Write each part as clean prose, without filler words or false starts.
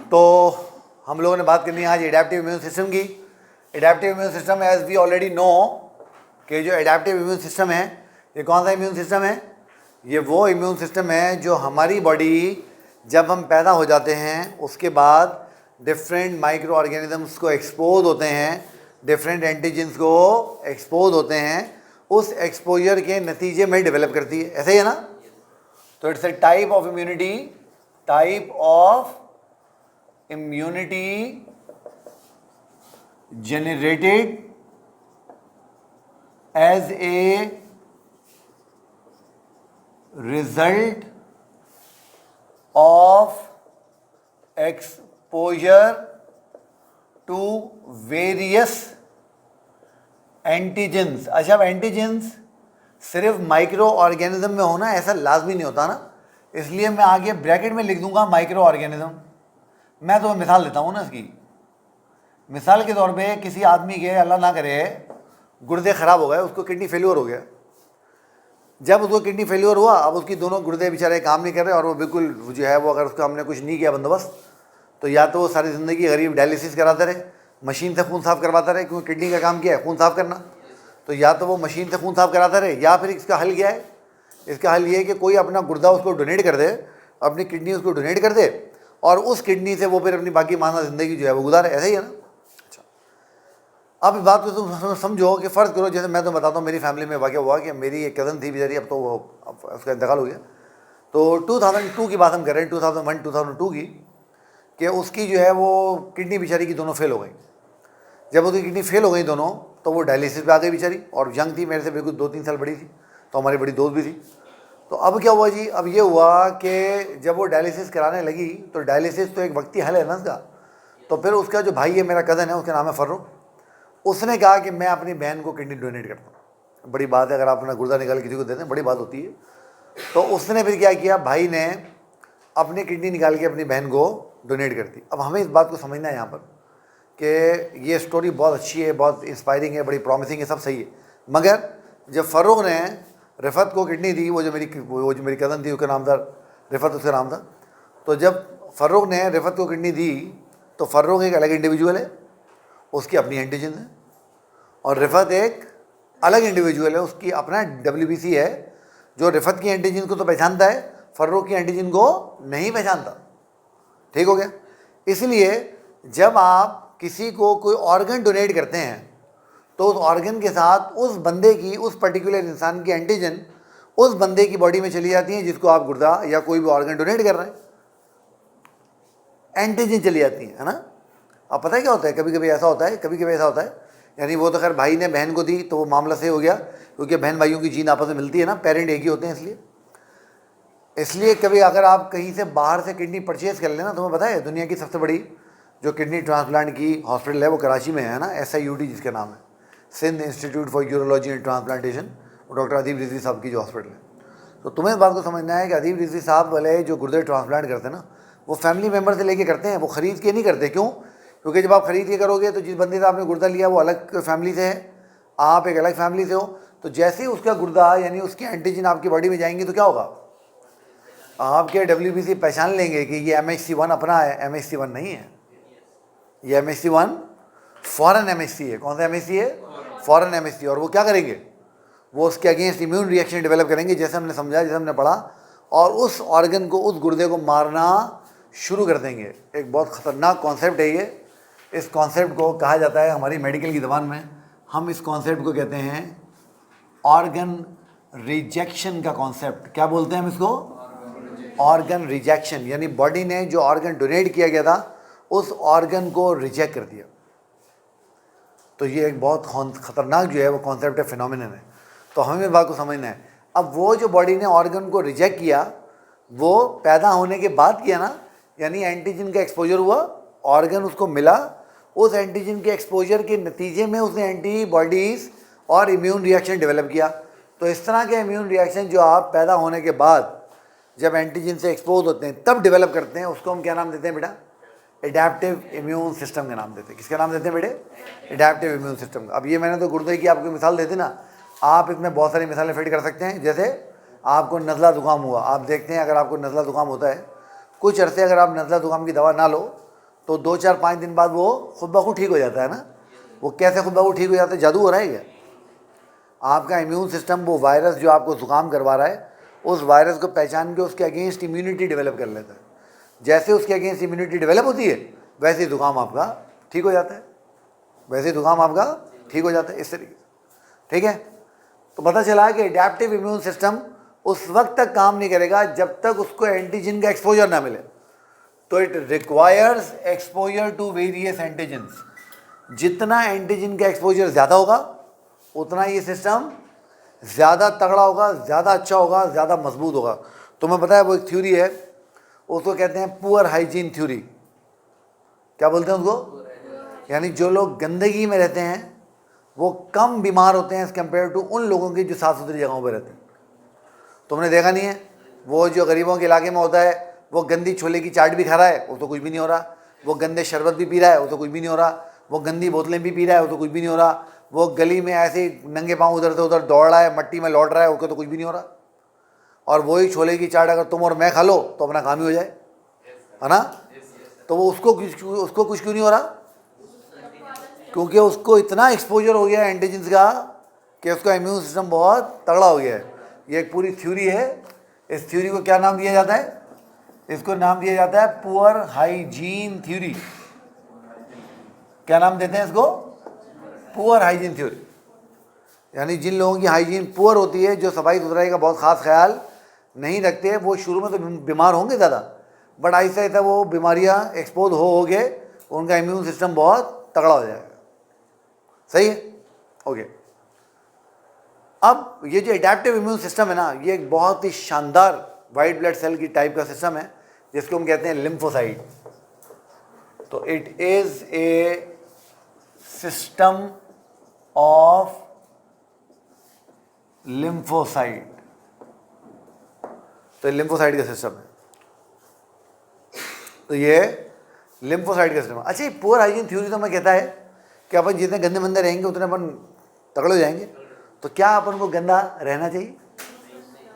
तो हम लोगों ने बात करनी है आज एडेप्टिव इम्यून सिस्टम की। Adaptive immune system as we already know कि जो एडेप्टिव इम्यून सिस्टम है ये कौन सा इम्यून सिस्टम है? ये वो इम्यून सिस्टम है जो हमारी बॉडी जब हम पैदा हो जाते हैं उसके बाद डिफरेंट माइक्रो ऑर्गेनिजम्स को एक्सपोज होते हैं, डिफरेंट एंटीजेंस को एक्सपोज होते हैं, उस एक्सपोजर के नतीजे में डेवलप करती है। ऐसे ही है ना? तो it's a type of immunity, type of immunity generated as a result of exposure to various antigens. अच्छा, अब एंटीजेंस सिर्फ माइक्रो ऑर्गेनिज्म में होना ऐसा लाजमी नहीं होता ना, इसलिए मैं आगे ब्रैकेट में लिख दूंगा माइक्रो ऑर्गेनिज्म। मैं तो मिसाल देता हूँ ना इसकी। मिसाल के तौर पे किसी आदमी के अल्लाह ना करे गुर्दे ख़राब हो गए, उसको किडनी फेल्योर हो गया। जब उसको किडनी फेल्योर हुआ, अब उसकी दोनों गुर्दे बेचारे काम नहीं कर रहे और वो बिल्कुल जो है वो, अगर उसका हमने कुछ नहीं किया बंदोबस्त, तो या तो वो सारी ज़िंदगी गरीब डायलिसिस कराते रहे, मशीन से खून साफ़ करवाता रहे, क्योंकि किडनी का काम क्या है? खून साफ़ करना। तो या तो वो मशीन से खून साफ़ कराता रहे, या फिर इसका हल क्या है? इसका हल ये है कि कोई अपना गुर्दा उसको डोनेट कर दे, अपनी किडनी उसको डोनेट कर दे और उस किडनी से वो फिर अपनी बाकी माना ज़िंदगी जो है वो गुजारे। ऐसे ही है ना? अच्छा, अब इस बात को तुम समझो कि फ़र्ज़ करो, जैसे मैं तो बताता हूँ, मेरी फैमिली में वाक़या हुआ कि मेरी एक कज़न थी बेचारी, अब तो वो उसका इंतकाल हो गया। तो 2002 की बात हम कर रहे हैं, 2001-2002 की, कि उसकी जो है वो किडनी बेचारी की दोनों फेल हो गई। जब उसकी किडनी फेल हो गई दोनों, तो वो डायलिसिस पे आ गई बेचारी, और यंग थी, मेरे से बिल्कुल 2-3 साल बड़ी थी, तो हमारी बड़ी दोस्त भी थी। तो अब क्या हुआ जी? अब ये हुआ कि जब वो डायलिसिस कराने लगी, तो डायलिसिस तो एक वक्ती हल है ना उसका। तो फिर उसका जो भाई है, मेरा कज़न है, उसका नाम है फर्रुख, उसने कहा कि मैं अपनी बहन को किडनी डोनेट करता हूँ। बड़ी बात है, अगर आप अपना गुर्दा निकाल किसी को देते हैं, बड़ी बात होती है। तो उसने फिर क्या किया, भाई ने अपनी किडनी निकाल के अपनी बहन को डोनेट कर दी। अब हमें इस बात को समझना है यहाँ पर कि ये स्टोरी बहुत अच्छी है, बहुत इंस्पायरिंग है, बड़ी प्रॉमिसिंग है, सब सही है। मगर जब फ़र्रुख ने रिफ़त को किडनी दी, वो जो मेरी कज़न थी, उसका नाम था रिफ़त, उसका नाम था। तो जब फ़र्रुख ने रिफ़त को किडनी दी, तो फ़र्रुख एक अलग इंडिविजुअल है, उसकी अपनी एंटीजन है, और रिफ़त एक अलग इंडिविजुअल है, उसकी अपना WBC है, जो रिफ़त की एंटीजन को तो पहचानता है, फ़र्रुख की एंटीजन को नहीं पहचानता। ठीक हो गया? इसलिए जब आप किसी को कोई ऑर्गन डोनेट करते हैं, तो उस ऑर्गन के साथ उस बंदे की, उस पर्टिकुलर इंसान की एंटीजन उस बंदे की बॉडी में चली जाती है जिसको आप गुर्दा या कोई भी ऑर्गन डोनेट कर रहे हैं, एंटीजन चली जाती है ना? अब पता है क्या होता है, कभी कभी ऐसा होता है, कभी कभी ऐसा होता है, यानी वो तो खैर भाई ने बहन को दी तो वो मामला सही हो गया, क्योंकि बहन भाइयों की जीन आपस में मिलती है ना, पेरेंट एक ही होते हैं। इसलिए कभी अगर आप कहीं से बाहर से किडनी परचेज़ कर लेना, तुम्हें पता है दुनिया की सबसे बड़ी जो किडनी ट्रांसप्लांट की हॉस्पिटल है वो कराची में है ना, SIUT जिसका नाम है, Sindh institute for urology and transplantation, वो डॉक्टर अदीब रिजवी साहब की जो हॉस्पिटल है। तो तुम्हें इस बात को समझना है कि अदीब रिजवी साहब वाले जो गुर्दे ट्रांसप्लांट करते हैं ना, वो फैमिली मेम्बर से लेके करते हैं, वो ख़रीद के नहीं करते। क्यों? क्योंकि जब आप ख़रीद के करोगे तो जिस बंदे से आपने गुर्दा लिया वो अलग फैमिली से है, आप एक अलग फैमिली से हो, तो जैसे ही उसका गुर्दा यानी उसकी एंटीजन आपकी बॉडी में जाएंगी तो क्या होगा, आपके WBC पहचान लेंगे कि ये MHC1 अपना है, MHC1 नहीं है, ये MHC1 फॉरेन MHC है। कौन सा MHC है? Foreign MHC। और वो क्या करेंगे, वो उसके अगेंस्ट इम्यून रिएक्शन डेवलप करेंगे, जैसे हमने समझा, जैसे हमने पढ़ा, और उस ऑर्गन को, उस गुर्दे को मारना शुरू कर देंगे। एक बहुत ख़तरनाक कॉन्सेप्ट है ये। इस कॉन्सेप्ट को कहा जाता है हमारी मेडिकल की ज़बान में, हम इस कॉन्सेप्ट को कहते हैं ऑर्गन रिजेक्शन का कॉन्सेप्ट। क्या बोलते हैं हम इसको? ऑर्गन रिजेक्शन, यानी बॉडी ने जो ऑर्गन डोनेट किया गया था उस ऑर्गन को रिजेक्ट कर दिया। तो ये एक बहुत ख़तरनाक जो है वो कॉन्सेप्ट है, फिनोमिनन है। तो हमें इस बात को समझना है। अब वो जो बॉडी ने ऑर्गन को रिजेक्ट किया, वो पैदा होने के बाद किया ना, यानी एंटीजन का एक्सपोजर हुआ, ऑर्गन उसको मिला, उस एंटीजन के एक्सपोजर के नतीजे में उसने एंटीबॉडीज़ और इम्यून रिएक्शन डेवलप किया। तो इस तरह के इम्यून रिएक्शन जो आप पैदा होने के बाद जब एंटीजन से एक्सपोज होते हैं तब डेवलप करते हैं, उसको हम क्या नाम देते हैं बेटा? एडेप्टिव इम्यून सिस्टम का नाम देते हैं। किसका नाम देते हैं बेटे? एडेप्टिव इम्यून सिस्टम का। अब ये मैंने तो गुर्दे की आपको मिसाल दे दी ना, आप इसमें बहुत सारी मिसालें फिट कर सकते हैं। जैसे आपको नज़ला ज़ुकाम हुआ, आप देखते हैं अगर आपको नज़ला ज़ुकाम होता है, कुछ अरसे अगर आप नज़ला ज़ुकाम की दवा ना लो तो 2-4-5 दिन बाद वो खुद ब खुद ठीक हो जाता है ना। वो कैसे खुद ब खुद ठीक हो जाता है? जादू हो रहा है क्या? आपका इम्यून सिस्टम वो वायरस जो आपको जुकाम करवा रहा है, उस वायरस को पहचान के उसके अगेंस्ट इम्यूनिटी डेवलप कर लेता है। जैसे उसके अगेंस्ट इम्यूनिटी डेवलप होती है, वैसे ही जुकाम आपका ठीक हो जाता है, वैसे ही जुकाम आपका ठीक हो जाता है, इस तरीके से। ठीक है, तो पता चला कि एडेप्टिव इम्यून सिस्टम उस वक्त तक काम नहीं करेगा जब तक उसको एंटीजन का एक्सपोजर ना मिले। तो it requires exposure to various antigens. जितना एंटीजन का एक्सपोजर ज़्यादा होगा, उतना ये सिस्टम ज़्यादा तगड़ा होगा, ज़्यादा अच्छा होगा, ज़्यादा मजबूत होगा। तुम्हें पता है वो एक थ्योरी है, उसको कहते हैं पुअर हाइजीन थ्योरी। क्या बोलते हैं उसको? यानी जो लोग गंदगी में रहते हैं वो कम बीमार होते हैं एज़ कम्पेयर टू उन लोगों की जो साफ़ सुथरी जगहों पर रहते हैं। तुमने देखा नहीं है, वो जो गरीबों के इलाके में होता है, वो गंदी छोले की चाट भी खा रहा है, वो तो कुछ भी नहीं हो रहा। वो गंदे शरबत भी पी रहा है, वो तो कुछ भी नहीं हो रहा। वो गंदी बोतलें भी पी रहा है, वो तो कुछ भी नहीं हो रहा। वो गली में ऐसे ही नंगे पाँव उधर से उधर दौड़ रहा है, मट्टी में लौट रहा है, उसको तो कुछ भी नहीं हो रहा। और वही छोले की चाट अगर तुम और मैं खा लो तो अपना काम ही हो जाए, है ना। तो वो उसको कुछ क्यों नहीं हो रहा? क्योंकि उसको इतना एक्सपोजर हो गया एंटीजन्स का कि उसका इम्यून सिस्टम बहुत तगड़ा हो गया है। ये एक पूरी थ्योरी है। इस थ्योरी को क्या नाम दिया जाता है? इसको नाम दिया जाता है पुअर हाइजीन थ्योरी। क्या नाम देते हैं इसको? Poor hygiene theory. यानी जिन लोगों की हाइजीन पुअर होती है, जो सफाई सुथराई का बहुत ख़ास ख्याल नहीं रखते, वो शुरू में तो बीमार होंगे ज़्यादा, बट आहिस्ता आहिस्ता वो बीमारियाँ एक्सपोज हो गए, उनका इम्यून सिस्टम बहुत तगड़ा हो जाएगा। सही है? ओके। अब ये जो एडेप्टिव इम्यून सिस्टम है ना, ये एक बहुत ही शानदार वाइट ब्लड सेल की टाइप का सिस्टम है, जिसको हम कहते हैं लिम्फोसाइट। तो it is a system of lymphocyte. तो लिम्फोसाइट का सिस्टम है। तो ये लिम्फोसाइट का सिस्टम है। अच्छा, ये पुअर हाइजीन थ्योरी तो मैं कहता है कि अपन जितने गंदे मंदे रहेंगे उतने अपन तगड़े हो जाएंगे। तो क्या अपन को गंदा रहना चाहिए?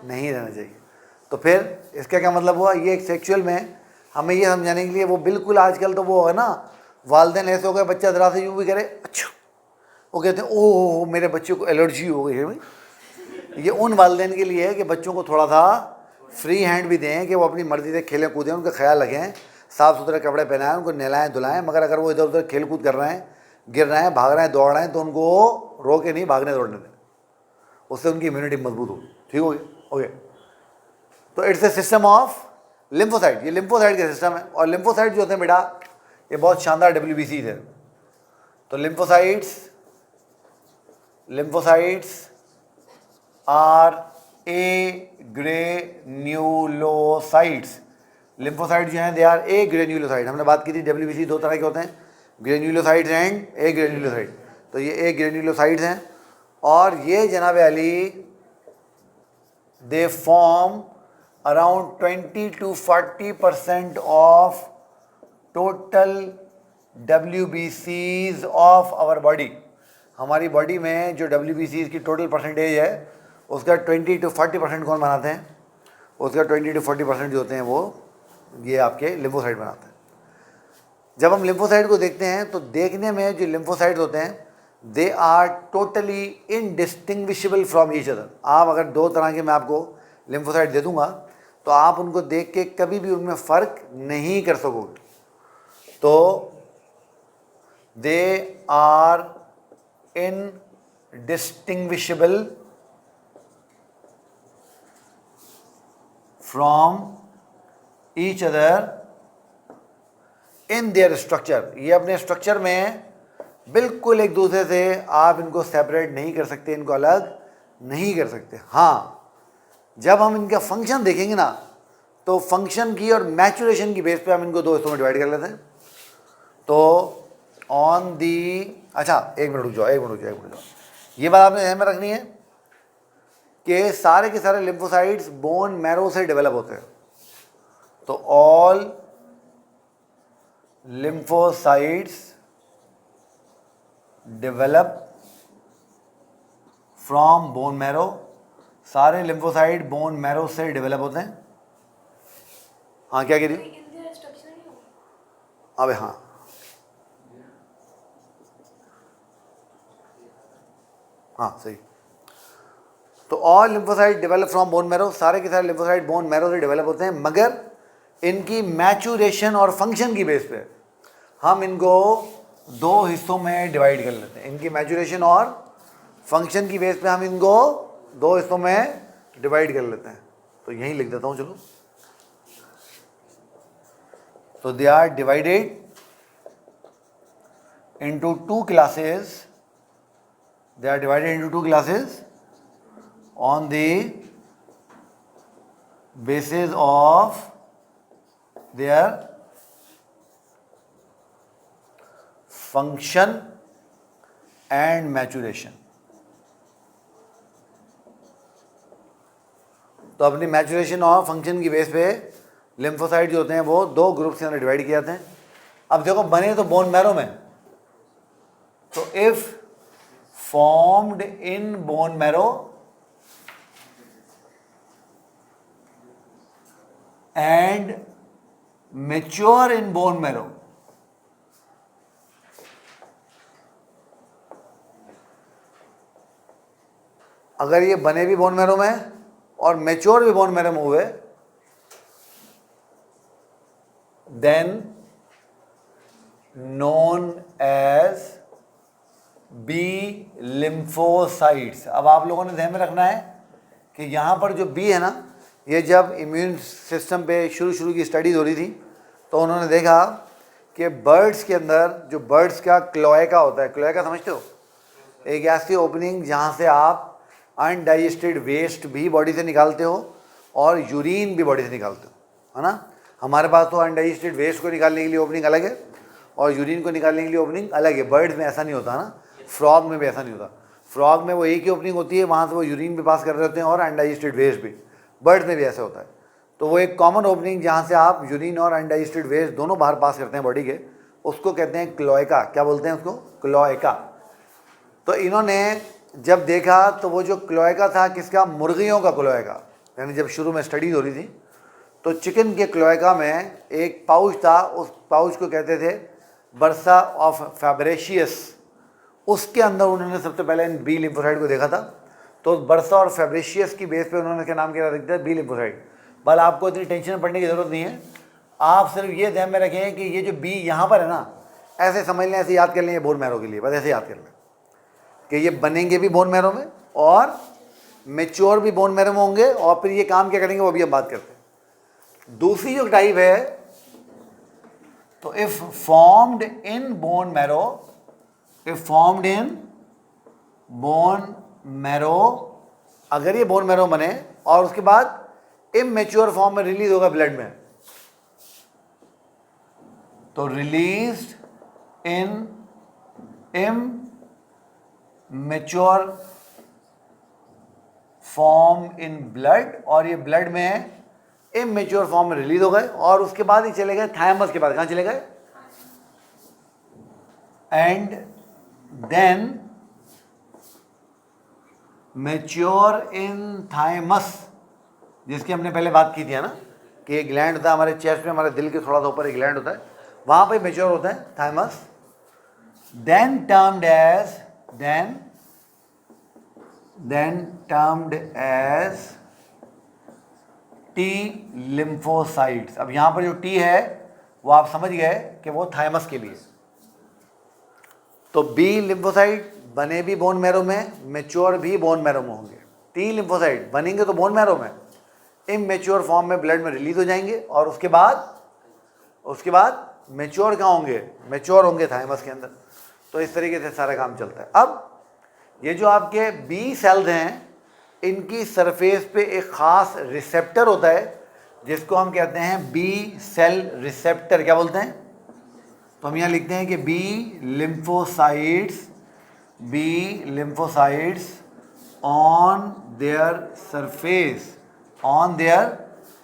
नहीं रहना चाहिए। तो फिर इसका क्या मतलब हुआ? ये एक सेक्सुअल में हमें ये समझाने के लिए, वो बिल्कुल आजकल तो वो है ना, वालदेन ऐसे हो गए, बच्चा ज़रा से यूँ भी करे, अच्छा, वो कहते हैं ओह मेरे बच्चे को एलर्जी हो गई है। भाई ये उन वालदेन के लिए है कि बच्चों को थोड़ा सा फ्री हैंड भी दें कि वो अपनी मर्ज़ी से खेलें कूदें, उनका ख्याल रखें, साफ़ सुथरे कपड़े पहनाएं, उनको नहलाएं धुलाएं। मगर अगर वो इधर उधर खेल कूद कर रहे हैं, गिर रहे हैं, भाग रहे हैं, दौड़ रहे हैं, तो उनको रोके नहीं, भागने दौड़ने दें। उससे उनकी इम्यूनिटी मजबूत होगी। ठीक हो गया? ओके। तो it's a system of lymphocyte. ये लिम्फोसाइट का सिस्टम है। और लिम्फोसाइट जो होते हैं बेटा, ये बहुत शानदार WBCs है। तो lymphocytes are a granulocytes. Lymphocyte जो हैं दे आर ए ग्रेन्यूलोसाइट। हमने बात की थी WBC दो तरह के होते हैं, ग्रेन्यूलोसाइट्स एंड ए ग्रेन्यूलोसाइट। तो ये ए ग्रेन्यूलोसाइट्स हैं। और ये जनाब अली they form around 20 to 40% of total WBCs of our body. हमारी बॉडी में जो WBCs की टोटल परसेंटेज है, उसका 20 to 40% कौन बनाते हैं? उसका 20 to 40% जो होते हैं वो ये आपके लिम्फोसाइट बनाते हैं। जब हम लिम्फोसाइट को देखते हैं तो देखने में जो लिम्फोसाइट होते हैं, they are totally indistinguishable from each other. आप अगर दो तरह के मैं आपको लिम्फोसाइट दे दूंगा तो आप उनको देख के कभी भी उनमें फ़र्क नहीं कर सकोगे। तो they are indistinguishable from each other in their structure. ये अपने स्ट्रक्चर में बिल्कुल एक दूसरे से आप इनको सेपरेट नहीं कर सकते, इनको अलग नहीं कर सकते। हाँ, जब हम इनका फंक्शन देखेंगे ना, तो फंक्शन की और मैचुरेशन की बेस पे हम इनको दो हिस्सों में डिवाइड कर लेते हैं। तो ऑन दी, अच्छा एक मिनट रुक जाओ। ये बात आपने ध्यान में रखनी है कि सारे के सारे लिम्फोसाइट्स बोन मैरो से डेवलप होते हैं। तो all lymphocytes develop from bone marrow. सारे लिम्फोसाइट बोन मैरो से डेवलप होते हैं। हाँ क्या कह रही? अब हाँ, हाँ सही। तो all lymphocyte develop from bone marrow, सारे के सारे लिम्फोसाइट बोन मैरो से डेवलप होते हैं, मगर इनकी मैचुरेशन और फंक्शन की बेस पे हम इनको दो हिस्सों में डिवाइड कर लेते हैं। इनकी मैचुरेशन और फंक्शन की बेस पे हम इनको दो हिस्सों में डिवाइड कर लेते हैं। तो यहीं लिख देता हूँ, चलो। तो they are divided into two classes. They are divided into two classes on the basis of their function and maturation. तो अपनी मैचुरेशन और फंक्शन की बेस पे लिम्फोसाइट जो होते हैं वो दो ग्रुप्स के अंदर डिवाइड किए जाते हैं। अब देखो, बने तो बोन मैरो में, तो if formed in bone marrow and mature in bone marrow, अगर ये बने भी बोन मैरो में और मेच्योर भी बोन मैरो में हुए, then known as B lymphocytes. अब आप लोगों ने ध्यान में रखना है कि यहाँ पर जो बी है ना, ये जब इम्यून सिस्टम पे शुरू की स्टडीज हो रही थी तो उन्होंने देखा कि बर्ड्स के अंदर जो बर्ड्स का क्लोएका होता है, क्लोएका समझते हो, एक ऐसी ओपनिंग जहाँ से आप अनडाइजेस्टेड वेस्ट भी बॉडी से निकालते हो और यूरिन भी बॉडी से निकालते हो, है ना। हमारे पास तो अनडाइजेस्टेड वेस्ट को निकालने के लिए ओपनिंग अलग है और यूरिन को निकालने के लिए ओपनिंग अलग है। बर्ड्स में ऐसा नहीं होता ना, फ्रॉग में भी ऐसा नहीं होता। फ्रॉग में वो एक ही ओपनिंग होती है, वहाँ से वो यूरिन भी पास कर रहे होते हैं और अनडाइजेस्टेड वेस्ट भी। बर्ड्स में भी ऐसा होता है। तो वो एक कॉमन ओपनिंग जहाँ से आप यूरिन और अनडाइजेस्टेड वेस्ट दोनों बाहर पास करते हैं बॉडी के, उसको कहते हैं क्लोएका। क्या बोलते हैं उसको? क्लोएका। तो इन्होंने जब देखा तो वो जो क्लोएका था किसका? मुर्गियों का क्लोएका। यानी जब शुरू में स्टडीज हो रही थी तो चिकन के क्लोएका में एक पाउच था, उस पाउच को कहते थे बर्सा ऑफ फैब्रेशियस। उसके अंदर उन्होंने सबसे पहले इन बी लिम्फोसाइट को देखा था। तो बर्सा और फैब्रेशियस की बेस पे उन्होंने क्या नाम क्या रख दिया? B lymphocyte. बल आपको इतनी टेंशन पड़ने की ज़रूरत नहीं है, आप सिर्फ ये ध्यान में रखें कि ये जो बी यहाँ पर है ना, ऐसे समझ लें, ऐसे याद कर लें, ये बोन मैरो के लिए, बस ऐसे याद कर लें कि ये बनेंगे भी बोन मैरो में और मेच्योर भी बोन मैरो में होंगे। और फिर ये काम क्या करेंगे वो भी हम बात करते हैं। दूसरी जो टाइप है, तो if formed in bone marrow, if formed in bone marrow, अगर ये बोन मैरो बने और उसके बाद इमेच्योर फॉर्म में रिलीज होगा ब्लड में, तो released in immature form in blood, और ये ब्लड में इमेच्योर फॉर्म में रिलीज हो गए और उसके बाद ही चले गए थायमस के बाद। कहाँ चले गए? And then mature in thymus, जिसकी हमने पहले बात की थी ना कि एक ग्लैंड होता है हमारे चेस्ट में, हमारे दिल के थोड़ा सा ऊपर एक ग्लैंड होता है, वहाँ पे मैच्योर होता है thymus. Then termed as T lymphocytes. अब यहाँ पर जो टी है वो आप समझ गए कि वो थायमस के लिए। तो बी लिम्फोसाइट बने भी बोन मैरो में, मेच्योर भी बोन मैरो में होंगे। टी लिम्फोसाइट बनेंगे तो बोन मैरो में, इमेच्योर फॉर्म में ब्लड में रिलीज हो जाएंगे और उसके बाद मेच्योर कहाँ होंगे? मेच्योर होंगे थायमस के अंदर। तो इस तरीके से सारा काम चलता है। अब ये जो आपके बी सेल्स हैं, इनकी सरफेस पे एक ख़ास रिसेप्टर होता है जिसको हम कहते हैं बी सेल रिसेप्टर। क्या बोलते हैं? तो हम यहाँ लिखते हैं कि B lymphocytes on their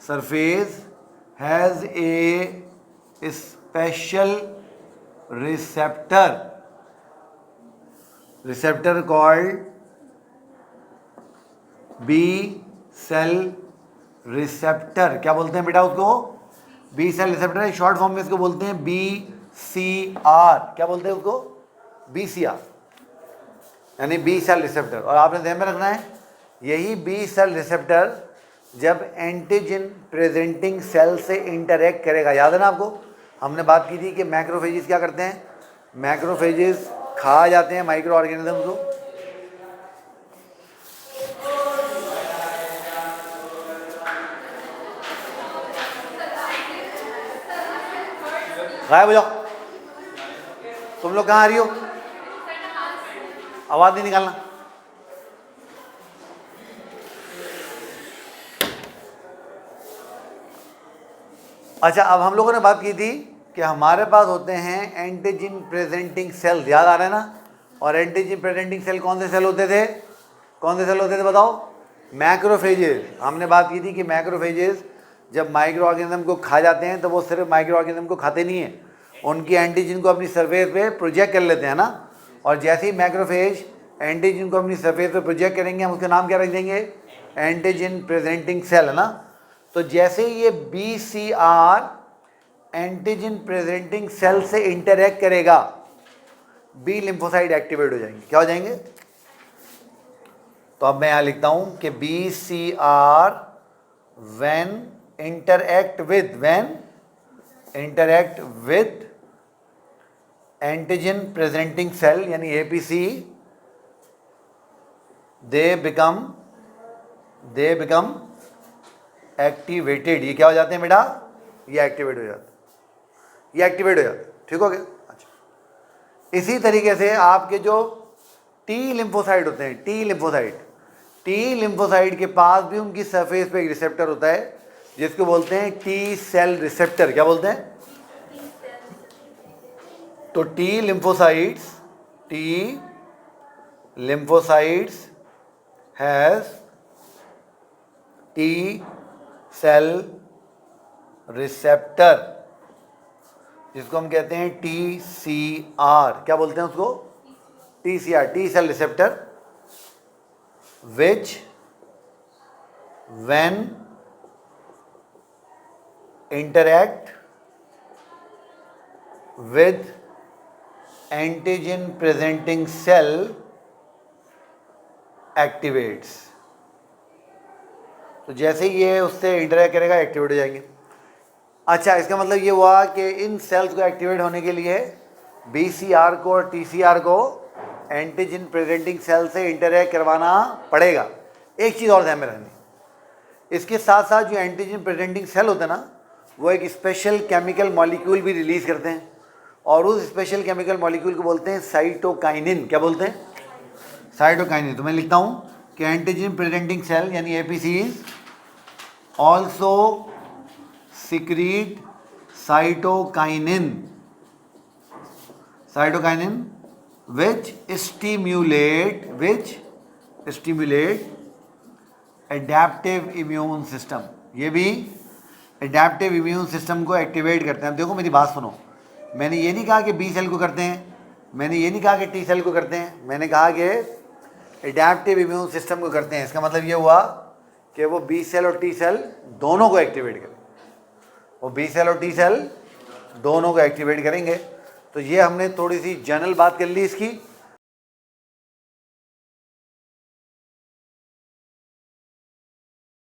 surface has a special receptor called B cell receptor. क्या बोलते हैं बेटा उसको? B cell receptor. Short form में इसको बोलते हैं बी BCR, क्या बोलते हैं उसको, BCR, यानी बी सेल रिसेप्टर। और आपने ध्यान में रखना है, यही बी सेल रिसेप्टर जब एंटीजन प्रेजेंटिंग सेल से इंटरेक्ट करेगा, याद है ना आपको, हमने बात की थी कि मैक्रोफेजेस क्या करते हैं, मैक्रोफेजेस खा जाते हैं माइक्रो ऑर्गेनिज्म को। गायब हो जाओ, तुम लोग कहाँ आ रही हो, आवाज नहीं निकालना। अच्छा, अब हम लोगों ने बात की थी कि हमारे पास होते हैं एंटीजन प्रेजेंटिंग सेल, याद आ रहा है ना, और एंटीजन प्रेजेंटिंग सेल कौन से सेल होते थे, कौन से सेल होते थे बताओ, मैक्रोफेजेस। हमने बात की थी कि मैक्रोफेजेस जब माइक्रो ऑर्गेनिज्म को खा जाते हैं तो वो सिर्फ माइक्रो ऑर्गेनिज्म को खाते नहीं हैं, उनकी एंटीजन को अपनी सरफेस पे प्रोजेक्ट कर लेते हैं ना। और जैसे ही मैक्रोफेज एंटीजन को अपनी सरफेस पे प्रोजेक्ट करेंगे, हम उसका नाम क्या रख देंगे, एंटीजन प्रेजेंटिंग सेल, है ना। तो जैसे ये BCR एंटीजन प्रेजेंटिंग सेल से इंटरेक्ट करेगा, बी लिम्फोसाइट एक्टिवेट हो जाएंगे, क्या हो जाएंगे। तो अब मैं यहां लिखता हूं कि BCR when interact with antigen presenting cell यानी APC, दे बिकम एक्टिवेटेड। ये क्या हो जाते हैं बेटा, ये एक्टिवेट हो जाते, ठीक हो गया। अच्छा, इसी तरीके से आपके जो टी लिम्फोसाइट होते हैं, टी लिम्फोसाइट के पास भी उनकी सरफेस पे एक रिसेप्टर होता है जिसको बोलते हैं टी सेल रिसेप्टर, क्या बोलते हैं। तो T lymphocytes has T cell receptor, जिसको हम कहते हैं TCR, क्या बोलते हैं उसको, TCR, T cell receptor, which when interact with antigen presenting cell activates। तो जैसे ही ये उससे इंटरेक्ट करेगा एक्टिवेट हो जाएंगे। अच्छा, इसका मतलब ये हुआ कि इन सेल्स को एक्टिवेट होने के लिए BCR को और TCR को एंटीजन प्रेजेंटिंग सेल से इंटरेक्ट करवाना पड़ेगा। एक चीज़ और ध्यान में रखनी, इसके साथ साथ जो एंटीजन प्रेजेंटिंग सेल होते हैं ना, वो एक स्पेशल केमिकल मॉलिक्यूल भी रिलीज़ करते हैं, और उस स्पेशल केमिकल मॉलिक्यूल को बोलते हैं साइटोकाइनिन, क्या बोलते हैं, साइटोकाइनिन। तो मैं लिखता हूँ कि एंटीजन प्रेजेंटिंग सेल यानी APCs also secrete cytokinin which stimulate adaptive immune system। ये भी adaptive immune system को एक्टिवेट करते हैं। देखो मेरी बात सुनो, मैंने ये नहीं कहा कि B सेल को करते हैं, मैंने ये नहीं कहा कि T सेल को करते हैं, मैंने कहा कि एडेप्टिव इम्यून सिस्टम को करते हैं। इसका मतलब ये हुआ कि वो B सेल और T सेल दोनों को एक्टिवेट करें, वो B सेल और T सेल दोनों को एक्टिवेट करेंगे। तो ये हमने थोड़ी सी जनरल बात कर ली इसकी।